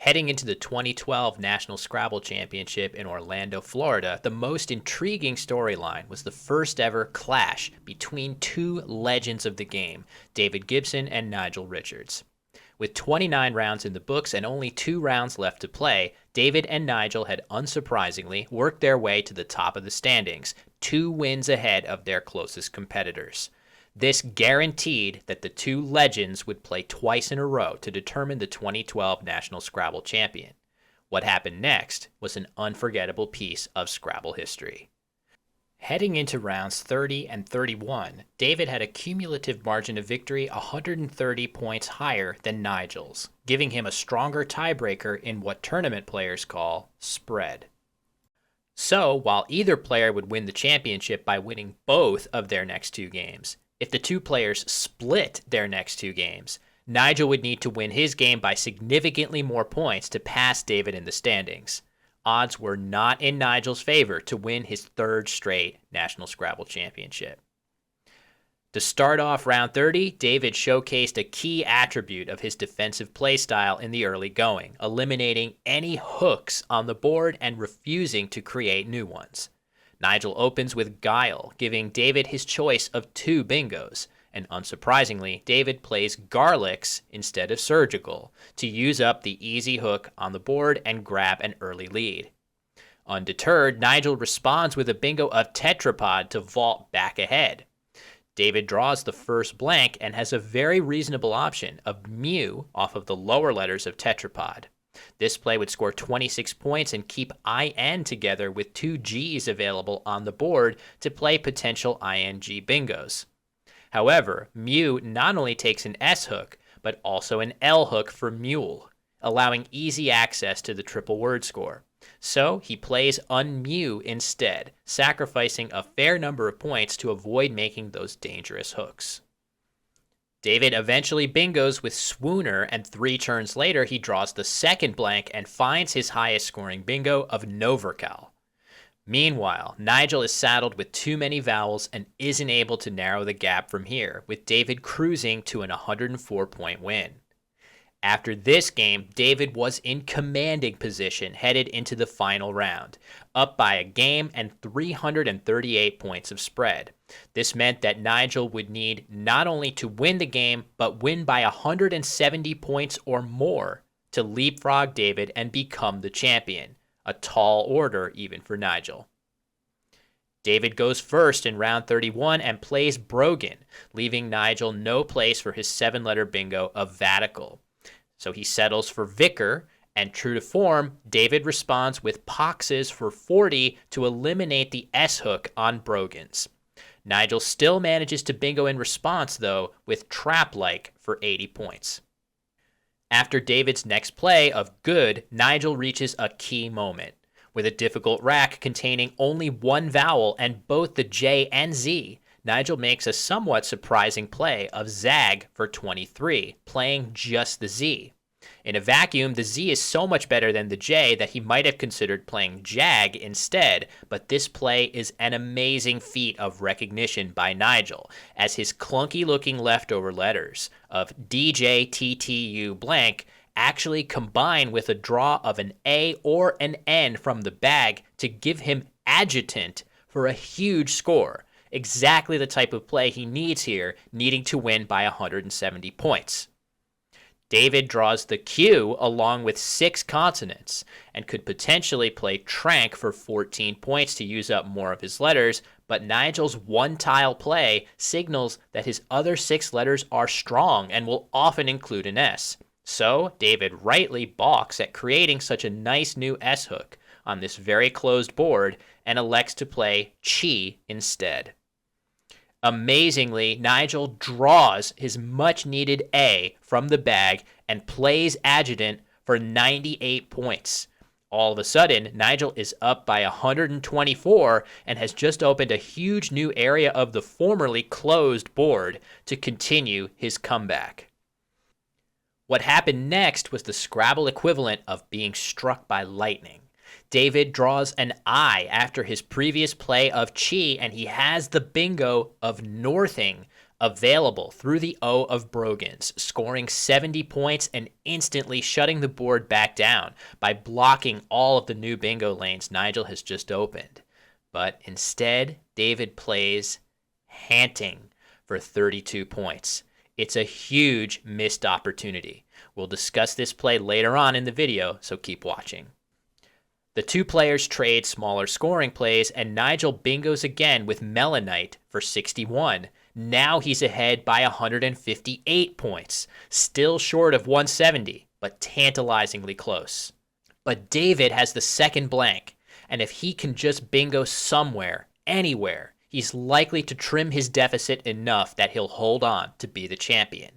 Heading into the 2012 National Scrabble Championship in Orlando, Florida, the most intriguing storyline was the first ever clash between two legends of the game, David Gibson and Nigel Richards. With 29 rounds in the books and only 2 rounds left to play, David and Nigel had unsurprisingly worked their way to the top of the standings, 2 wins ahead of their closest competitors. This guaranteed that the two legends would play twice in a row to determine the 2012 National Scrabble champion. What happened next was an unforgettable piece of Scrabble history. Heading into rounds 30 and 31, David had a cumulative margin of victory 130 points higher than Nigel's, giving him a stronger tiebreaker in what tournament players call spread. So, while either player would win the championship by winning both of their next 2 games, if the 2 players split their next 2 games, Nigel would need to win his game by significantly more points to pass David in the standings. Odds were not in Nigel's favor to win his 3rd straight National Scrabble Championship. To start off round 30, David showcased a key attribute of his defensive playstyle in the early going, eliminating any hooks on the board and refusing to create new ones. Nigel opens with Guile, giving David his choice of 2 bingos, and unsurprisingly, David plays Garlics instead of Surgical to use up the easy hook on the board and grab an early lead. Undeterred, Nigel responds with a bingo of Tetrapod to vault back ahead. David draws the first blank and has a very reasonable option of Mu off of the lower letters of Tetrapod. This play would score 26 points and keep IN together with 2 Gs available on the board to play potential ING bingos. However, Mu not only takes an S hook, but also an L hook for mule, allowing easy access to the triple word score. So he plays unmu instead, sacrificing a fair number of points to avoid making those dangerous hooks. David eventually bingos with Swooner, and 3 turns later he draws the second blank and finds his highest scoring bingo of Novercal. Meanwhile, Nigel is saddled with too many vowels and isn't able to narrow the gap from here, with David cruising to an 104-point win. After this game, David was in commanding position headed into the final round, up by a game and 338 points of spread. This meant that Nigel would need not only to win the game, but win by 170 points or more to leapfrog David and become the champion, a tall order even for Nigel. David goes first in round 31 and plays Brogan, leaving Nigel no place for his 7-letter bingo of Vatical. So he settles for Vicar, and true to form, David responds with Poxes for 40 to eliminate the S hook on Brogan's. Nigel still manages to bingo in response, though, with Trap-like for 80 points. After David's next play of Good, Nigel reaches a key moment. With a difficult rack containing only 1 vowel and both the J and Z, Nigel makes a somewhat surprising play of Zag for 23, playing just the Z. In a vacuum, the Z is so much better than the J that he might have considered playing Jag instead, but this play is an amazing feat of recognition by Nigel, as his clunky-looking leftover letters of DJTTU blank actually combine with a draw of an A or an N from the bag to give him Adjutant for a huge score. Exactly the type of play he needs here, needing to win by 170 points. David draws the Q along with 6 consonants and could potentially play Trank for 14 points to use up more of his letters, but Nigel's 1-tile play signals that his other 6 letters are strong and will often include an S. So David rightly balks at creating such a nice new S hook on this very closed board and elects to play Chi instead. Amazingly, Nigel draws his much-needed A from the bag and plays Adjutant for 98 points. All of a sudden, Nigel is up by 124 and has just opened a huge new area of the formerly closed board to continue his comeback. What happened next was the Scrabble equivalent of being struck by lightning. David draws an I after his previous play of Chi, and he has the bingo of Northing, Available through the O of Brogans, scoring 70 points and instantly shutting the board back down by blocking all of the new bingo lanes Nigel has just opened. But instead, David plays Hanting for 32 points. It's a huge missed opportunity. We'll discuss this play later on in the video, so keep watching. The two players trade smaller scoring plays, and Nigel bingos again with Melanite for 61. Now he's ahead by 158 points, still short of 170, but tantalizingly close. But David has the second blank, and if he can just bingo somewhere, anywhere, he's likely to trim his deficit enough that he'll hold on to be the champion.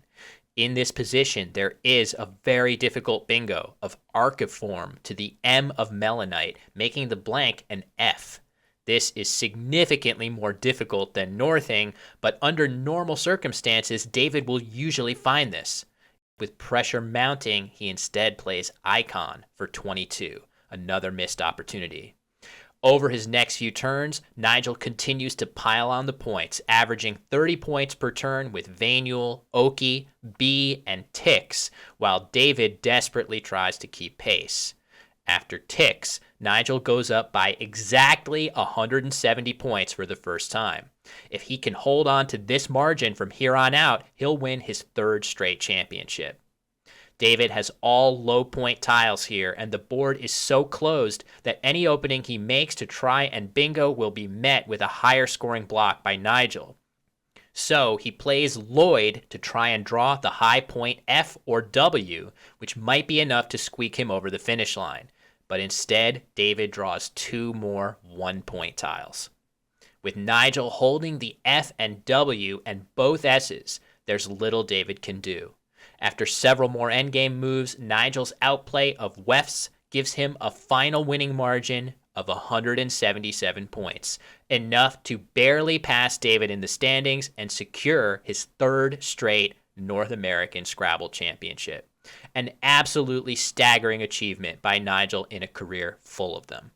In this position, there is a very difficult bingo of archiform to the M of Melanite, making the blank an F. This is significantly more difficult than northing, but under normal circumstances, David will usually find this. With pressure mounting, he instead plays Icon for 22, another missed opportunity. Over his next few turns, Nigel continues to pile on the points, averaging 30 points per turn with Vainule, Oki, B, and Tix, while David desperately tries to keep pace. After Tix, Nigel goes up by exactly 170 points for the first time. If he can hold on to this margin from here on out, he'll win his third straight championship. David has all low point tiles here, and the board is so closed that any opening he makes to try and bingo will be met with a higher scoring block by Nigel. So he plays Lloyd to try and draw the high point F or W, which might be enough to squeak him over the finish line. But instead, David draws two more 1 point tiles. With Nigel holding the F and W and both S's, there's little David can do. After several more endgame moves, Nigel's outplay of Wefts gives him a final winning margin of 177 points, enough to barely pass David in the standings and secure his third straight North American Scrabble Championship. An absolutely staggering achievement by Nigel in a career full of them.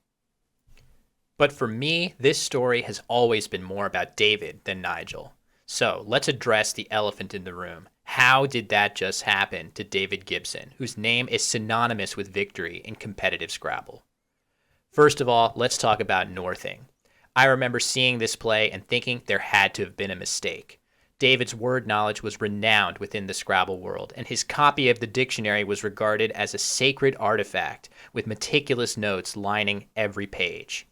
But for me, this story has always been more about David than Nigel. So let's address the elephant in the room. How did that just happen to David Gibson, whose name is synonymous with victory in competitive Scrabble? First of all, let's talk about northing. I remember seeing this play and thinking there had to have been a mistake. David's word knowledge was renowned within the Scrabble world, and his copy of the dictionary was regarded as a sacred artifact, with meticulous notes lining every page.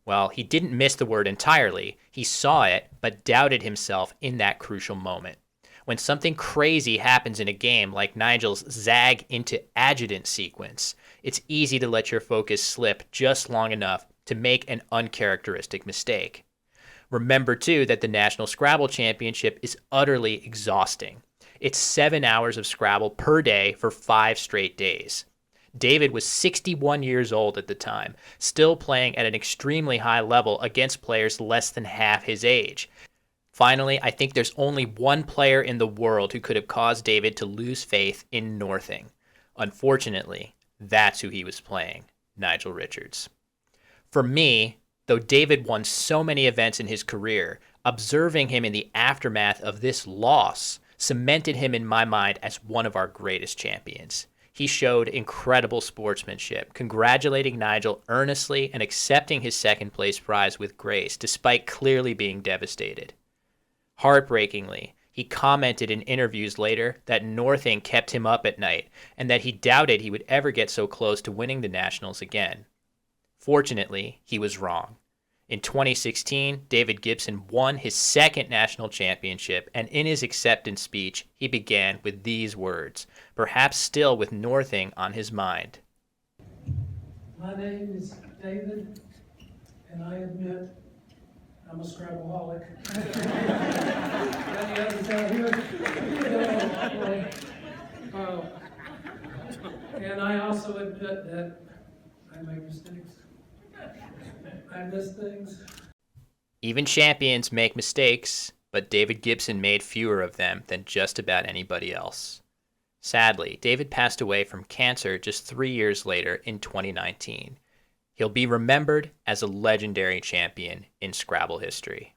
Well, he didn't miss the word entirely. He saw it, but doubted himself in that crucial moment. When something crazy happens in a game like Nigel's zag into adjutant sequence, it's easy to let your focus slip just long enough to make an uncharacteristic mistake. Remember, too, that the National Scrabble Championship is utterly exhausting. It's 7 hours of Scrabble per day for 5 straight days. David was 61 years old at the time, still playing at an extremely high level against players less than half his age. Finally, I think there's only one player in the world who could have caused David to lose faith in northing. Unfortunately, that's who he was playing, Nigel Richards. For me, though David won so many events in his career, observing him in the aftermath of this loss cemented him in my mind as one of our greatest champions. He showed incredible sportsmanship, congratulating Nigel earnestly and accepting his second place prize with grace, despite clearly being devastated. Heartbreakingly, he commented in interviews later that northing kept him up at night and that he doubted he would ever get so close to winning the Nationals again. Fortunately, he was wrong. In 2016, David Gibson won his second national championship, and in his acceptance speech, he began with these words, perhaps still with northing on his mind. My name is David, and I admit I'm a Scrabbleaholic. Any others out here? And I also admit that I make mistakes. I miss things. Even champions make mistakes, but David Gibson made fewer of them than just about anybody else. Sadly, David passed away from cancer just 3 years later in 2019. He'll be remembered as a legendary champion in Scrabble history.